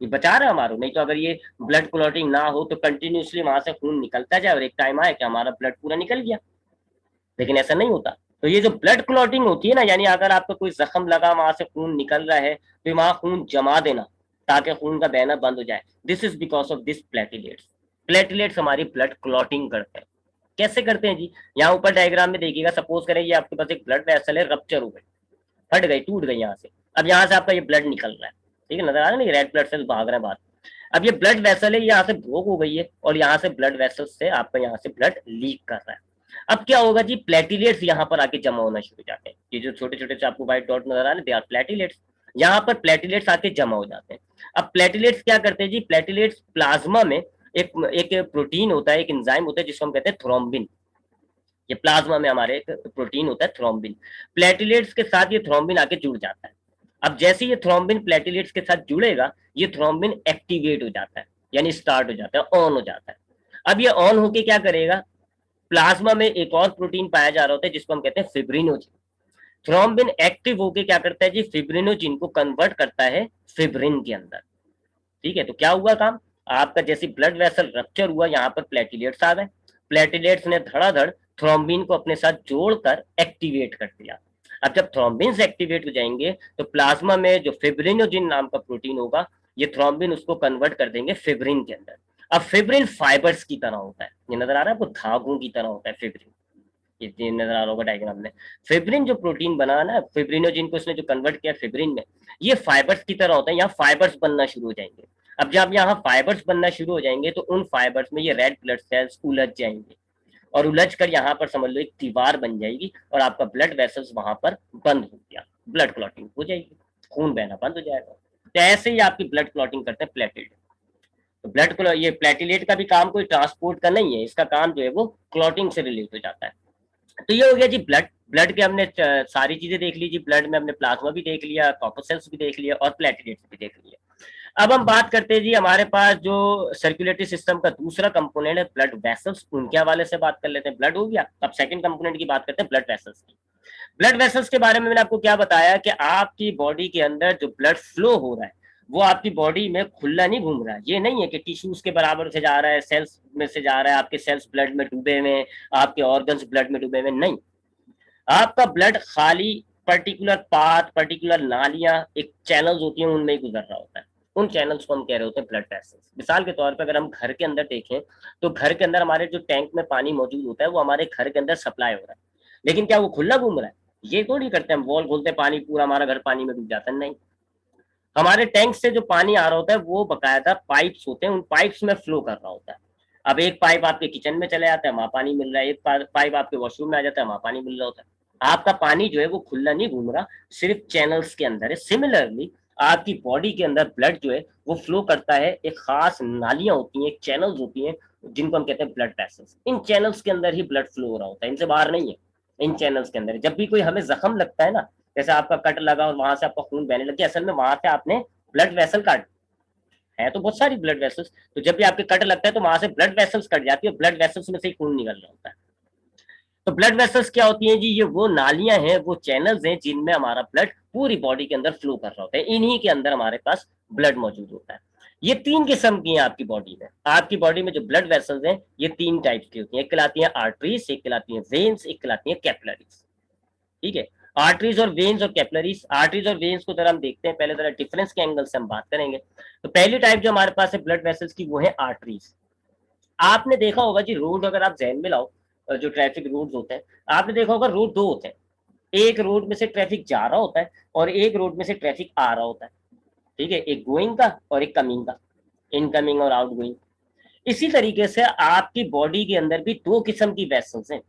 [SPEAKER 1] ये बचा रहा है हमारा। नहीं तो अगर ये ब्लड क्लॉटिंग ना हो तो कंटिन्यूसली वहां से खून निकलता जाए और एक टाइम आए कि हमारा ब्लड पूरा निकल गया, लेकिन ऐसा नहीं होता। तो ये जो ब्लड क्लॉटिंग होती है ना, यानी अगर आपका कोई जख्म लगा, वहां से खून निकल रहा है, तो वहां खून जमा देना ताकि खून का बहना बंद हो जाए। This is because of this platelets. Platelets हमारी ब्लड क्लॉटिंग करते हैं। कैसे करते हैं जी, यहाँ ऊपर डायग्राम में देखिएगा। सपोज करें ये आपके पास एक ब्लड वेसल है, रप्चर हो गई, फट गई, टूट गई यहाँ से। अब यहाँ से आपका ये ब्लड निकल रहा है, ठीक है, नजर आ रहा है ना, रेड ब्लड सेल्स भाग रहे हैं बाहर। अब ये ब्लड वेसल है, यहाँ से ब्लॉक हो गई है, और यहाँ से ब्लड वेसल से आपका यहाँ से ब्लड लीक कर रहा है। अब क्या होगा जी, प्लेटिलेट्स यहाँ पर आके जमा होना शुरू हो जाते हैं। ये जो छोटे छोटे से आपको व्हाइट डॉट नजर आ रहे हैं, दे आर प्लेटिलेट्स। यहाँ पर प्लेटिलेट्स आके जमा हो जाते हैं। अब प्लेटिलेट्स क्या करते हैं जी, प्लेटिलेट्स प्लाज्मा में एक एक प्रोटीन होता है, एक एंजाइम होता है जिसको हम कहते हैं थ्रोम्बिन। ये प्लाज्मा में हमारे एक प्रोटीन होता है थ्रोम्बिन। प्लेटिलेट्स के साथ ये थ्रोम्बिन आके जुड़ जाता है। अब जैसे ये थ्रोम्बिन प्लेटिलेट्स के साथ जुड़ेगा, ये थ्रोम्बिन एक्टिवेट हो जाता है, यानी स्टार्ट हो जाता है, ऑन हो जाता है। अब ये ऑन होके क्या करेगा, प्लाज्मा में एक और प्रोटीन पाया जा रहा होता है जिसको हम कहते हैं फिब्रिनोजिन। थ्रोम्बिन एक्टिव होके क्या करता है जी, फिब्रिनोजिन को कन्वर्ट करता है फिब्रिन के अंदर। ठीक है, तो क्या हुआ काम, आपका जैसे ब्लड वेसल रप्चर हुआ, यहाँ पर प्लेटिलेट्स आ गए। प्लेटिलेट्स ने धड़ाधड़ थ्रोम्बिन को अपने साथ जोड़कर एक्टिवेट कर दिया। अब जब थ्रोम्बिन एक्टिवेट हो जाएंगे तो प्लाज्मा में जो फिब्रिनोजिन नाम का प्रोटीन होगा, ये थ्रोम्बिन उसको कन्वर्ट कर देंगे फिब्रिन के अंदर। अब फिब्रिन फाइबर्स की तरह होता है, ये नजर आ रहा है आपको, धागों की तरह होता है फिब्रिन। ये नजर आ रहा होगा डायग्राम में। फिब्रिन जो प्रोटीन बना ना, फिब्रिनोजिन को इसने जो कन्वर्ट किया फिब्रिन में, ये फाइबर्स की तरह होता है। यहाँ फाइबर्स बनना शुरू हो जाएंगे। अब जब यहाँ फाइबर्स बनना शुरू हो जाएंगे तो उन फाइबर्स में ये रेड ब्लड सेल्स उलझ जाएंगे, और उलझ कर यहाँ पर समझ लो एक दीवार बन जाएगी, और आपका ब्लड वेसल्स वहां पर बंद हो गया, ब्लड क्लॉटिंग हो जाएगी, खून बहना बंद हो जाएगा। तो ऐसे ही आपकी ब्लड क्लॉटिंग करते हैं प्लेटलेट। तो ब्लड ये प्लेटिलेट का भी काम कोई ट्रांसपोर्ट का नहीं है, इसका काम जो है वो क्लॉटिंग से रिलेट हो जाता है। तो ये हो गया जी ब्लड। ब्लड के हमने सारी चीजें देख ली जी। ब्लड में हमने प्लाज्मा भी देख लिया, कॉर्पोसेल्स भी देख लिया, और प्लेटिलेट्स भी देख लिया। अब हम बात करते हैं जी, हमारे पास जो सर्कुलेटरी सिस्टम का दूसरा कंपोनेंट है ब्लड वेसल्स, उनके हवाले से बात कर लेते हैं। ब्लड हो गया, अब सेकंड कंपोनेंट की बात करते हैं, ब्लड वेसल्स की। ब्लड वेसल्स के बारे में मैंने आपको क्या बताया कि आपकी बॉडी के अंदर जो ब्लड फ्लो हो रहा है वो आपकी बॉडी में खुला नहीं घूम रहा है। ये नहीं है कि टिश्यूज के बराबर से जा रहा है, सेल्स में से जा रहा है, आपके सेल्स ब्लड में डूबे हुए, आपके ऑर्गन्स ब्लड में डूबे हुए, नहीं। आपका ब्लड खाली पर्टिकुलर पाथ, पर्टिकुलर नालियां, एक चैनल्स होती हैं, उनमें ही गुजर रहा होता है। उन चैनल्स को हम कह रहे होते हैं ब्लड वेसल्स। मिसाल के तौर पर अगर हम घर के अंदर देखें तो घर के अंदर हमारे जो टैंक में पानी मौजूद होता है वो हमारे घर के अंदर सप्लाई हो रहा है, लेकिन क्या वो खुला घूम रहा है? ये तो नहीं करते हम, वॉल खोलते पानी पूरा हमारा घर पानी में डूब जाता है, नहीं। हमारे टैंक से जो पानी आ रहा होता है वो बकायदा पाइप्स होते हैं, उन पाइप्स में फ्लो कर रहा होता है। अब एक पाइप आपके किचन में चले जाता है, वहां पानी मिल रहा है, एक पाइप आपके वॉशरूम में आ जाता है, वहां पानी मिल रहा होता है। आपका पानी जो है वो खुला नहीं घूम रहा, सिर्फ चैनल्स के अंदर है। सिमिलरली आपकी बॉडी के अंदर ब्लड जो है वो फ्लो करता है, एक खास नालियां होती हैं, एक चैनल्स होती हैं, जिनको हम कहते हैं ब्लड वेसल्स। इन चैनल्स के अंदर ही ब्लड फ्लो हो रहा होता है, इनसे बाहर नहीं है। इन चैनल्स के अंदर जब भी कोई हमें जख्म लगता है ना, जैसे आपका कट लगा और वहां से आपका खून बहने लग गया, असल में वहां से आपने ब्लड वेसल काट है, तो बहुत सारी ब्लड वेसल्स, तो जब भी आपके कट लगता है तो वहां से ब्लड वेसल्स कट जाती है, ब्लड वेसल्स में से ही खून निकल रहा होता है। तो ब्लड वेसल्स क्या होती हैं जी, ये वो नालियां हैं, वो चैनल्स हैं जिनमें हमारा ब्लड पूरी बॉडी के अंदर फ्लो कर रहा होता है। इन्हीं के अंदर हमारे पास ब्लड मौजूद होता है। ये तीन किस्म की हैं आपकी बॉडी में। आपकी बॉडी में जो ब्लड वेसल्स हैं ये तीन टाइप्स की होती हैं। एक कहलाती हैं आर्टरीज, एक कहलाती हैं वेन्स, एक कहलाती हैं कैपिलरीज। ठीक है, आर्टरीज और वेन्स और कैपिलरीज। आर्टरीज और वेन्स को जरा हम देखते हैं, पहले जरा डिफरेंस के एंगल से हम बात करेंगे। तो पहली टाइप जो हमारे पास है ब्लड वेसल्स की, वो है आर्टरीज। आपने देखा होगा जी, रोड अगर आप जहन में लाओ, जो ट्रैफिक रूट होते हैं, आपने देखा होगा रोड दो होते हैं। एक रोड में से ट्रैफिक जा रहा होता है और एक रोड में से ट्रैफिक आ रहा होता है। ठीक है, एक गोइंग का और एक कमिंग का, इनकमिंग और आउटगोइंग। इसी तरीके से आपकी बॉडी के अंदर भी दो किस्म की वेसल्स हैं।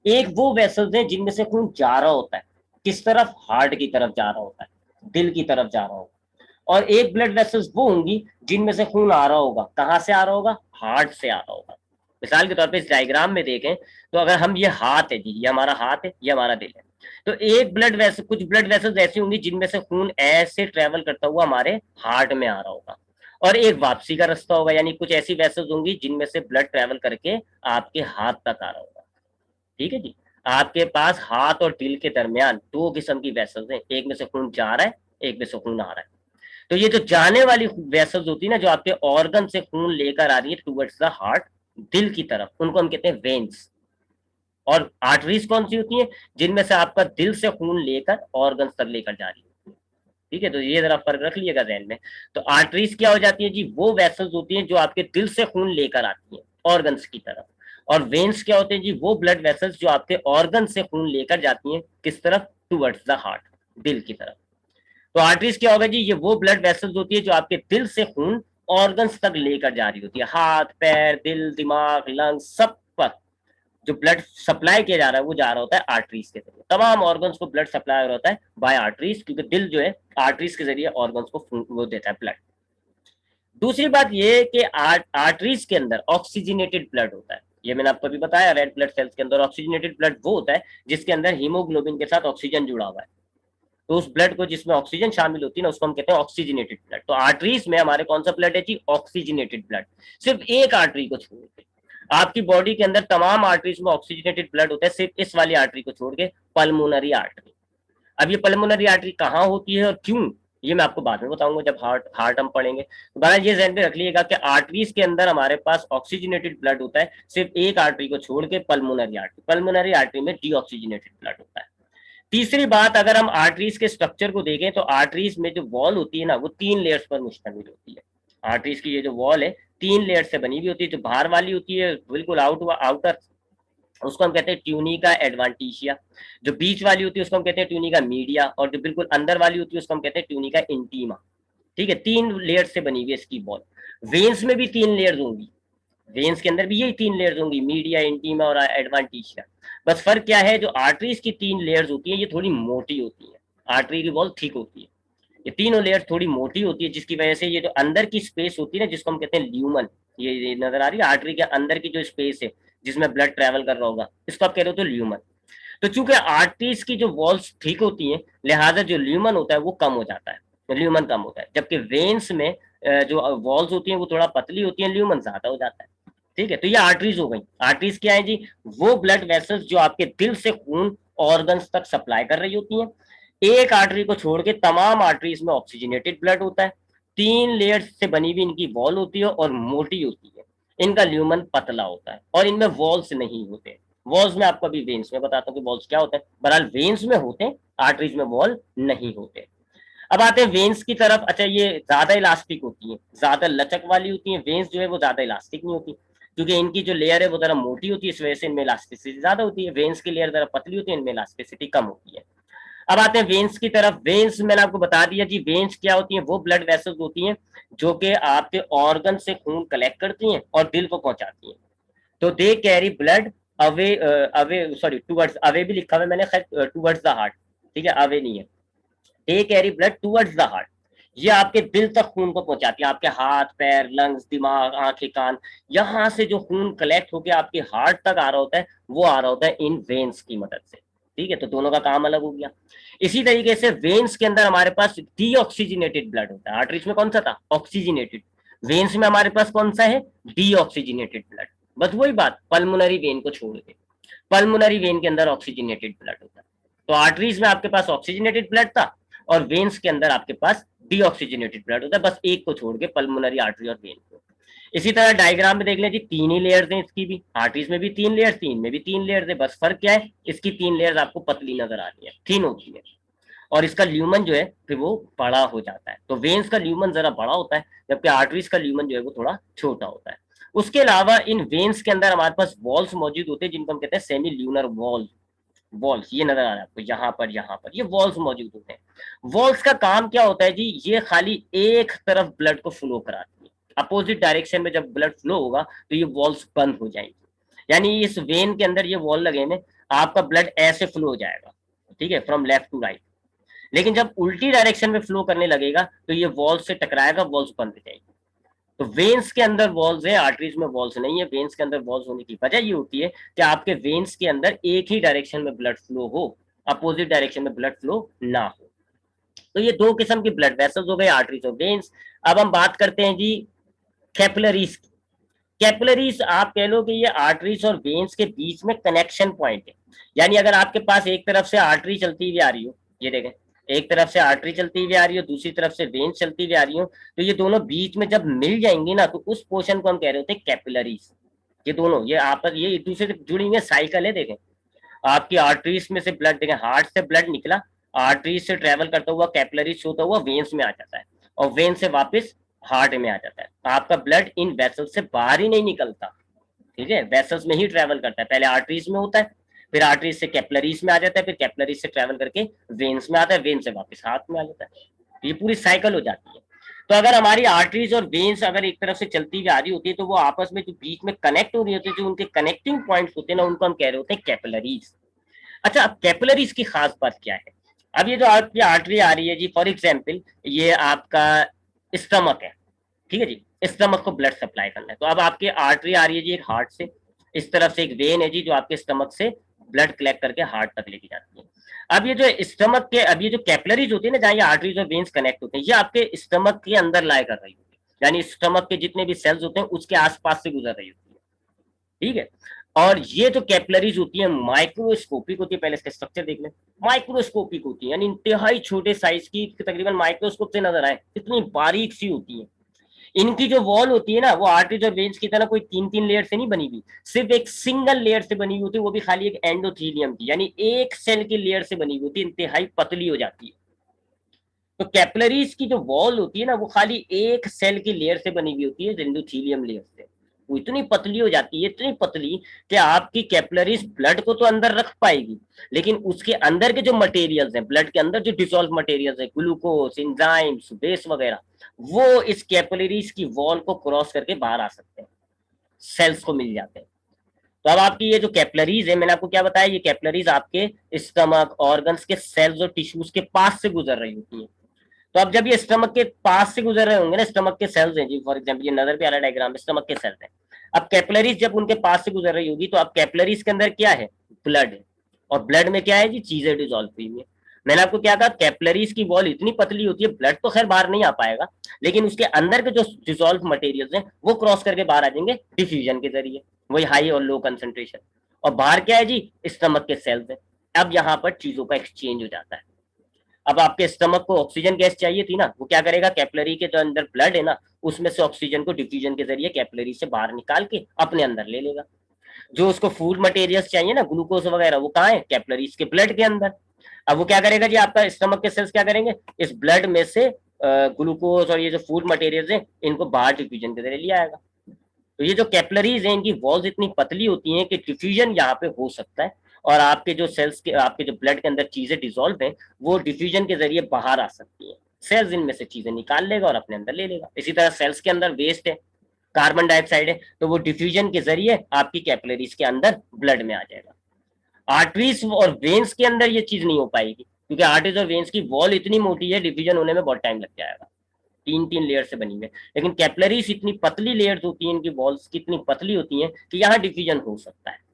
[SPEAKER 1] एक वो वेसल्स हैं जिनमें से खून जा रहा होता है, किस तरफ? हार्ट की तरफ जा रहा होता है, दिल की तरफ जा रहा होगा। और एक ब्लड वेसल्स वो होंगी जिनमें से खून आ रहा होगा, कहां से आ रहा होगा? हार्ट से आ रहा होगा। मिसाल के तौर पे इस डायग्राम में देखें तो अगर हम, ये हाथ है जी, ये हमारा हाथ है, ये हमारा दिल है। तो एक ब्लड वेसल, कुछ ब्लड वेसल्स ऐसी होंगी जिनमें से खून ऐसे ट्रेवल करता हुआ हमारे हार्ट में आ रहा होगा, और एक वापसी का रास्ता होगा, यानी कुछ ऐसी वेसल्स होंगी जिनमें से ब्लड ट्रेवल करके आपके हाथ तक आ रहा होगा। ठीक है जी। आपके पास हाथ और दिल के दरमियान दो किस्म की वेसल्स हैं, एक में से खून जा रहा है, एक में से खून आ रहा है। तो ये जो जाने वाली वेसल्स होती है ना, जो आपके ऑर्गन से खून लेकर आ रही है टुवर्ड्स द हार्ट, दिल की तरफ, उनको हम कहते हैं वेन्स। और आर्टरीज कौन सी होती है? जिनमें से आपका दिल से खून लेकर ऑर्गन तक लेकर जा रही है। ठीक है, तो ये जरा फर्क रख लिएगा जहन में। तो आर्टरीज क्या हो जाती है जी? वो वेसल्स होती हैं जो आपके दिल से खून लेकर आती हैं ऑर्गन्स की तरफ। और वेन्स क्या होते हैं जी? वो ब्लड वेसल्स जो आपके ऑर्गन से खून लेकर जाती हैं, किस तरफ? टुवर्ड्स द हार्ट, दिल की तरफ। तो आर्टरीज क्या होगा जी? ये वो ब्लड वेसल्स होती है जो आपके दिल से खून ऑर्गन्स तक लेकर जा रही होती है, हाथ, पैर, दिल, दिमाग, लंग्स, सब पर जो ब्लड सप्लाई किया जा रहा है वो जा रहा होता है आर्टरीज के जरिए। तमाम ऑर्गन्स को ब्लड सप्लाई हो रहा होता है बाय आर्टरीज, क्योंकि दिल जो है आर्टरीज के जरिए ऑर्गन्स को वो देता है ब्लड। दूसरी बात ये कि आर्टरीज के अंदर ऑक्सीजनेटेड ब्लड होता है। ये मैंने आपको भी बताया, रेड ब्लड सेल्स के अंदर ऑक्सीजनेटेड ब्लड वो होता है जिसके अंदर हीमोग्लोबिन के साथ ऑक्सीजन जुड़ा हुआ है। तो उस ब्लड को जिसमें ऑक्सीजन शामिल होती है ना, उसको हम कहते हैं ऑक्सीजनेटेड ब्लड। तो आर्टरीज में हमारे कौन सा ब्लड है जी? Oxygenated blood. सिर्फ एक आर्टरी को छोड़ के आपकी बॉडी के अंदर तमाम आर्टरीज में ऑक्सीजनेटेड ब्लड होता है, सिर्फ इस वाली आर्टरी को छोड़ के, पल्मोनरी आर्टरी। अब ये पल्मोनरी आर्टरी कहाँ होती है और क्यों, ये मैं आपको बाद में बताऊंगा जब हार्ट हार्ट हम पढ़ेंगे। तो बहरहाल ये ध्यान में रख लीजिएगा कि आर्टरीज के अंदर हमारे पास ऑक्सीजनेटेड ब्लड होता है, सिर्फ एक आर्टरी को छोड़ के, पल्मोनरी आर्टरी। पल्मोनरी आर्टरी में डीऑक्सीजनेटेड ब्लड होता है। तीसरी बात, अगर हम आर्टरीज के स्ट्रक्चर को देखें तो आर्टरीज में जो वॉल होती है ना, वो तीन लेयर्स पर मुश्तमिल होती है। आर्टरीज की ये जो वॉल है, तीन लेयर से बनी हुई होती है। जो बाहर वाली होती है बिल्कुल आउटर, उसको हम कहते हैं ट्यूनिका एडवांटिशिया। जो बीच वाली होती है उसको हम कहते हैं ट्यूनिका मीडिया, और जो बिल्कुल अंदर वाली होती है उसको हम कहते हैं ट्यूनिका इंटीमा। ठीक है, तीन लेयर से बनी हुई है इसकी वॉल। वेन्स में भी तीन लेयर्स होंगी, वेन्स के अंदर भी यही तीन लेयर्स होंगी, मीडिया, इंटीमा और एडवांटिशिया। बस फर्क क्या है, जो आर्टरीज की तीन लेयर्स होती है ये थोड़ी मोटी होती है, आर्टरी की वॉल थिक होती है। ये तीनों लेयर्स थोड़ी मोटी होती है, जिसकी वजह से ये जो अंदर की स्पेस होती है ना, जिसको हम कहते हैं ल्यूमन, ये नजर आ रही है आर्टरी के अंदर की जो स्पेस है जिसमें ब्लड ट्रेवल कर रहा होगा, इसको आप कह रहे हो तो ल्यूमन। तो चूंकि आर्टरीज की जो वॉल्स ठीक होती हैं, लिहाजा जो ल्यूमन होता है वो कम हो जाता है, ल्यूमन कम होता है। जबकि वेन्स में जो वॉल्स होती हैं वो थोड़ा पतली होती हैं, ल्यूमन ज्यादा हो जाता है। ठीक है, तो ये आर्टरीज हो गई। आर्टरीज क्या है जी? वो ब्लड वेसल्स जो आपके दिल से खून ऑर्गन्स तक सप्लाई कर रही होती हैं। एक आर्टरी को छोड़ के तमाम आर्टरीज में ऑक्सीजनेटेड ब्लड होता है। तीन लेयर्स से बनी हुई इनकी वॉल होती है और मोटी होती है। इनका ल्यूमन पतला होता है और इनमें वॉल्स नहीं होते। वॉल्स में आपको अभी वेन्स में बताता हूँ कि वॉल्स क्या होते हैं। बहरहाल वेन्स में होते हैं, आर्टरीज में वॉल नहीं होते। अब आते हैं वेन्स की तरफ। अच्छा, ये ज्यादा इलास्टिक होती है, ज्यादा लचक वाली होती है। वेन्स जो है वो ज्यादा इलास्टिक नहीं होती, क्योंकि इनकी जो लेयर है वो जरा मोटी होती है, इस वजह से इनमें इलास्टिसिटी ज्यादा होती है। वेन्स की लेयर जरा पतली होती है, इनमें इलास्टिसिटी कम होती है। अब आते हैं वेन्स की तरफ। वेन्स मैंने आपको बता दिया जी, वेन्स क्या होती हैं? वो ब्लड वेसल्स होती हैं जो कि आपके ऑर्गन से खून कलेक्ट करती हैं और दिल को पहुंचाती हैं। तो they carry blood away, away sorry towards, away भी लिखा हुआ है मैंने, खैर टूवर्ड्स द हार्ट। ठीक है, अवे नहीं है। They carry blood towards the heart, ये आपके दिल तक खून को पहुंचाती है। आपके हाथ, पैर, लंग्स, दिमाग, आंखें, कान, यहाँ से जो खून कलेक्ट होकर आपके हार्ट तक आ रहा होता है वो आ रहा होता है इन वेन्स की मदद से। ठीक है, तो दोनों का काम अलग हो गया। इसी तरीके से वेन्स के अंदर हमारे पास डीऑक्सीजनेटेड ब्लड होता है। आर्टरीज में कौन सा था? ऑक्सीजनेटेड। वेन्स में हमारे पास कौन सा है? Deoxygenated blood. बस वही बात, पल्मोनरी वेन को छोड़ के पल्मोनरी वेन के अंदर ऑक्सीजनेटेड ब्लड होता है। तो आर्टरीज में आपके पास ऑक्सीजनेटेड ब्लड था और वेन्स के अंदर आपके पास डीऑक्सीजनेटेड ब्लड होता है, बस एक को छोड़ के, पल्मोनरी आर्टरी और वेन को। इसी तरह डायग्राम में देख लें जी, 3 ही लेयर्स हैं इसकी भी, आर्टरीज में भी 3 लेयर्स, तीन में भी 3 लेयर्स है, बस फर्क क्या है, इसकी 3 लेयर्स आपको पतली नजर आ रही है, थिन होती है, और इसका ल्यूमन जो है फिर वो बड़ा हो जाता है। तो वेन्स का ल्यूमन जरा बड़ा होता है, जबकि आर्टरीज का ल्यूमन जो है वो थोड़ा छोटा होता है। उसके अलावा इन वेन्स के अंदर हमारे पास वॉल्स मौजूद होते हैं, जिनको हम कहते हैं सेमी ल्यूनर वॉल्स। वॉल्स ये नजर आ रहा है आपको, यहाँ पर ये वॉल्स मौजूद होते हैं। वॉल्स का काम क्या होता है जी, ये खाली एक तरफ ब्लड को फ्लो कराती है, अपोजिट डायरेक्शन में जब ब्लड फ्लो होगा तो ये वॉल्स बंद हो जाएंगी, यानी इस वेन के अंदर ये वॉल लगे हैं, आपका ब्लड ऐसे फ्लो हो जाएगा, ठीक है, फ्रॉम लेफ्ट टू राइट। लेकिन जब उल्टी डायरेक्शन में फ्लो करने लगेगा तो ये वॉल्स से टकराएगा, वॉल्स बंद हो जाएगी। तो वेन्स के अंदर वॉल्स है, आर्टरीज में वॉल्स नहीं है। वेन्स के अंदर वॉल्स होने की वजह ये होती है कि आपके वेन्स के अंदर एक ही डायरेक्शन में ब्लड फ्लो हो, अपोजिट डायरेक्शन में ब्लड फ्लो ना हो। तो ये दो किस्म की ब्लड वेसल्स हो गए, आर्टरीज और वेन्स। अब हम बात करते हैं जी कैपिलरीज की। कैपिलरीज आप कह लो कि ये आर्टरीज और वेन्स के बीच में कनेक्शन पॉइंट है। यानी अगर आपके पास एक तरफ से आर्टरी चलती हुई आ रही हो, ये देखें, एक तरफ से आर्टरी चलती हुई आ रही हो, दूसरी तरफ से वेन्स चलती हुई आ रही हो, तो ये दोनों बीच में जब मिल जाएंगी ना, तो उस पोर्शन को हम कह रहे होते हैं कैपिलरीज। ये दोनों ये आपस ये एक दूसरे से जुड़ी हुई साइकिल है। देखें, आपकी आर्टरीज में से ब्लड, देखें, हार्ट से ब्लड निकला, आर्टरीज से ट्रेवल करता हुआ कैपिलरीज होता हुआ वेन्स में आ जाता है, और वेन से वापस हार्ट में आ जाता है। आपका ब्लड इन वेसल्स से बाहर ही नहीं निकलता, ठीक है, वेसल्स में ही ट्रेवल करता है। पहले आर्टरीज में होता है, फिर आर्टरीज से कैपिलरीज में आ जाता है, फिर कैपिलरीज से ट्रेवल करके वेन्स में आता है, वेन से वापस हार्ट में आ जाता है। ये पूरी साइकिल हो जाती है। तो अगर हमारी आर्टरीज और वेन्स अगर एक तरफ से चलती हुई आ रही होती है, तो वो आपस में जो बीच में कनेक्ट हो रही होती है, जो उनके कनेक्टिंग पॉइंट्स होते हैं ना, उनको हम कह रहे होते हैं कैपिलरीज। अच्छा, अब कैपिलरीज की खास बात क्या है? अब ये जो आपकी आर्टरी आ रही है जी, फॉर एग्जाम्पल ये आपका स्टमक है, ठीक है जी, स्टमक को ब्लड सप्लाई करना है, तो अब आपकी आर्टरी आ रही है जी एक हार्ट से, इस तरफ से एक वेन है जी जो आपके स्टमक से ब्लड कलेक्ट करके हार्ट तक लेके जाती है। अब ये जो स्टमक के, अब ये जो कैपिलरीज होती है ना, जहाँ ये आर्टरीज और वेन्स कनेक्ट होते हैं, ये आपके स्टमक के अंदर लाई कर रही होती है, यानी स्टमक के जितने भी सेल्स होते हैं उसके आसपास से गुजर रही होती है, ठीक है। और ये जो कैपिलरीज होती है माइक्रोस्कोपिक होती है, पहले इसका स्ट्रक्चर देख लें। माइक्रोस्कोपिक होती है, यानी इंतहाई छोटे साइज की, तकरीबन माइक्रोस्कोप से नजर आए इतनी बारीक सी होती है। इनकी जो वॉल होती है ना, वो आर्टरीज और वेन्स की तरह कोई 3-3 लेयर से नहीं बनी हुई, सिर्फ एक सिंगल लेयर से बनी हुई होती है, वो भी खाली एक एंडोथीलियम की, यानी एक सेल की लेयर से बनी हुई होती है, इंतहाई पतली हो जाती है। तो कैपिलरीज की जो वॉल होती है ना, वो खाली एक सेल की लेयर से बनी हुई होती है, एंडोथीलियम लेयर से। वो इतनी पतली हो जाती है, इतनी पतली कि आपकी कैपिलरीज ब्लड को तो अंदर रख पाएगी, लेकिन उसके अंदर के जो मटेरियल्स हैं, ब्लड के अंदर जो डिसॉल्व मटेरियल्स है, ग्लूकोज, एंजाइम्स, बेस वगैरह, वो इस कैपिलरीज की वॉल को क्रॉस करके बाहर आ सकते हैं, सेल्स को मिल जाते हैं। तो अब आपकी ये जो कैपिलरीज है, मैंने आपको क्या बताया, ये कैपिलरीज आपके स्टमक, ऑर्गन्स के सेल्स और टिश्यूज के पास से गुजर रही होती है। तो अब जब ये स्टमक के पास से गुजर रहे होंगे ना, स्टमक के सेल्स हैं जी, फॉर एग्जांपल ये नजर पे आ रहा डायग्राम में, स्टमक के सेल्स हैं। अब कैपिलरीज जब उनके पास से गुजर रही होगी, तो अब कैपिलरीज के अंदर क्या है, ब्लड है, और ब्लड में क्या है जी, चीजें डिजोल्व हुई है। मैंने आपको क्या कहा, कैपिलरीज की वॉल इतनी पतली होती है, ब्लड तो खैर बाहर नहीं आ पाएगा, लेकिन उसके अंदर के जो डिजोल्व मटेरियल्स हैं वो क्रॉस करके बाहर आ जाएंगे डिफ्यूजन के जरिए, वही हाई और लो कंसेंट्रेशन। और बाहर क्या है जी, स्टमक के सेल्स है। अब यहाँ पर चीजों का एक्सचेंज हो जाता है। अब आपके स्टमक को ऑक्सीजन गैस चाहिए थी ना, वो क्या करेगा, कैपिलरी के जो अंदर ब्लड है ना, उसमें से ऑक्सीजन को डिफ्यूजन के जरिए कैपिलरी से बाहर निकाल के अपने अंदर ले लेगा। जो उसको फूड मटेरियल्स चाहिए ना, ग्लूकोज वगैरह, वो कहाँ है, कैपिलरीज के ब्लड के अंदर। अब वो क्या करेगा जी, आपका स्टमक के सेल्स क्या करेंगे, इस ब्लड में से ग्लूकोज और ये जो फूड मटेरियल्स हैं इनको बाहर डिफ्यूजन के जरिए ले आएगा। तो ये जो कैपिलरीज हैं, इनकी वॉल्स इतनी पतली होती हैं कि डिफ्यूजन यहाँ पे हो सकता है, और आपके जो सेल्स के, आपके जो ब्लड के अंदर चीजें डिसॉल्व हैं, वो डिफ्यूजन के जरिए बाहर आ सकती हैं। सेल्स इनमें से चीजें निकाल लेगा और अपने अंदर ले लेगा। इसी तरह सेल्स के अंदर वेस्ट है, कार्बन डाइऑक्साइड है, तो वो डिफ्यूजन के जरिए आपकी कैपिलरीज के अंदर ब्लड में आ जाएगा। आर्टरीज और वेन्स के अंदर ये चीज नहीं हो पाएगी, क्योंकि आर्टरीज और वेन्स की वॉल इतनी मोटी है, डिफ्यूजन होने में बहुत टाइम लग जाएगा, 3-3 लेयर से बनी हुई है। लेकिन कैपिलरीज इतनी पतली लेयर्स होती हैं, इनकी वॉल्स कितनी पतली होती हैं कि यहाँ डिफ्यूजन हो सकता है।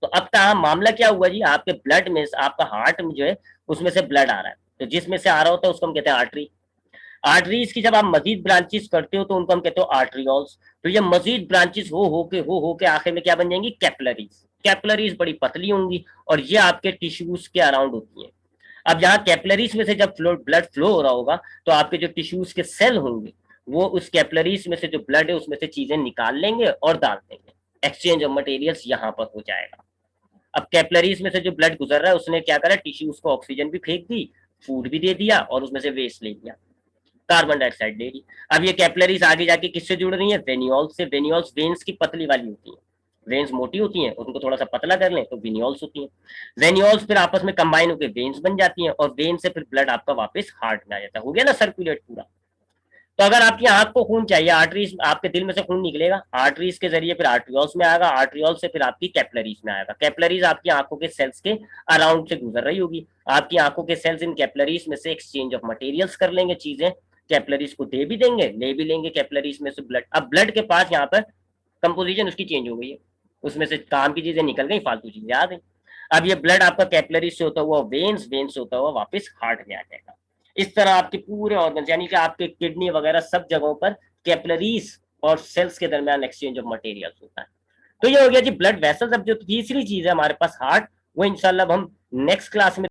[SPEAKER 1] तो अब कहा मामला क्या हुआ जी, आपके ब्लड में, आपका हार्ट में जो है उसमें से ब्लड आ रहा है, तो जिसमें से आ रहा होता है उसको हम कहते हैं आर्टरी। आर्टरीज की जब आप मजीद ब्रांचेस करते हो तो उनको हम कहते हो आर्टरियोल्स। तो ये मजीद ब्रांचेस हो के आखिर में क्या बन जाएंगी, कैपिलरीज। कैपिलरीज बड़ी पतली होंगी और ये आपके टिश्यूज के अराउंड होती हैं। अब यहाँ कैपिलरीज में से जब ब्लड फ्लो हो रहा होगा, तो आपके जो टिश्यूज के सेल होंगे वो उस कैपिलरीज में से जो ब्लड है उसमें से चीजें निकाल लेंगे और डाल देंगे, एक्सचेंज ऑफ मटेरियल्स यहाँ पर हो जाएगा। अब कैपिलरीज में से जो ब्लड गुजर रहा है उसने क्या करा, टिश्यू को ऑक्सीजन भी फेंक दी, फूड भी दे दिया और उसमें से वेस्ट ले लिया, कार्बन डाइऑक्साइड ले ली। अब ये कैपिलरीज आगे जाके किससे जुड़ रही है, वेन्यूल्स से। वेन्यूल्स वेन्स की पतली वाली होती है, वेन्स मोटी होती हैं, उनको थोड़ा सा पतला कर लें तो वेन्यूल्स होती हैं। वेन्यूल्स फिर आपस में कंबाइन होकर वेन्स बन जाती हैं और वेन से फिर ब्लड आपका वापस हार्ट में आ जाता है। हो गया ना सर्कुलेट पूरा। तो अगर आपकी आंख को खून चाहिए, आर्टरीज, आपके दिल में से खून निकलेगा, आर्टरीज के जरिए फिर आर्ट्रियोल्स में आएगा, आर्ट्रियोल से फिर आपकी कैपिलरीज में आएगा। कैपिलरीज आपकी आंखों के सेल्स के अराउंड से गुजर रही होगी, आपकी आंखों के सेल्स इन कैपिलरीज में से एक्सचेंज ऑफ मटेरियल्स कर लेंगे, चीजें कैपिलरीज को दे भी देंगे, ले भी लेंगे कैपिलरीज में से ब्लड। अब ब्लड के पास यहाँ पर कंपोजिशन उसकी चेंज हो गई है, उसमें से काम की चीजें निकल गई, फालतू चीजें आ गई। अब ये ब्लड आपका कैपिलरीज से होता हुआ वेन्स, वेन्स से होता हुआ वापस हार्ट में आ जाएगा। इस तरह आपके पूरे ऑर्गन यानी कि आपके किडनी वगैरह सब जगहों पर कैपिलरीज और सेल्स के दरमियान एक्सचेंज ऑफ मटेरियल्स होता है। तो ये हो गया जी ब्लड वेसल्स। अब जो तीसरी चीज है हमारे पास हार्ट, वो इंशाल्लाह हम नेक्स्ट क्लास में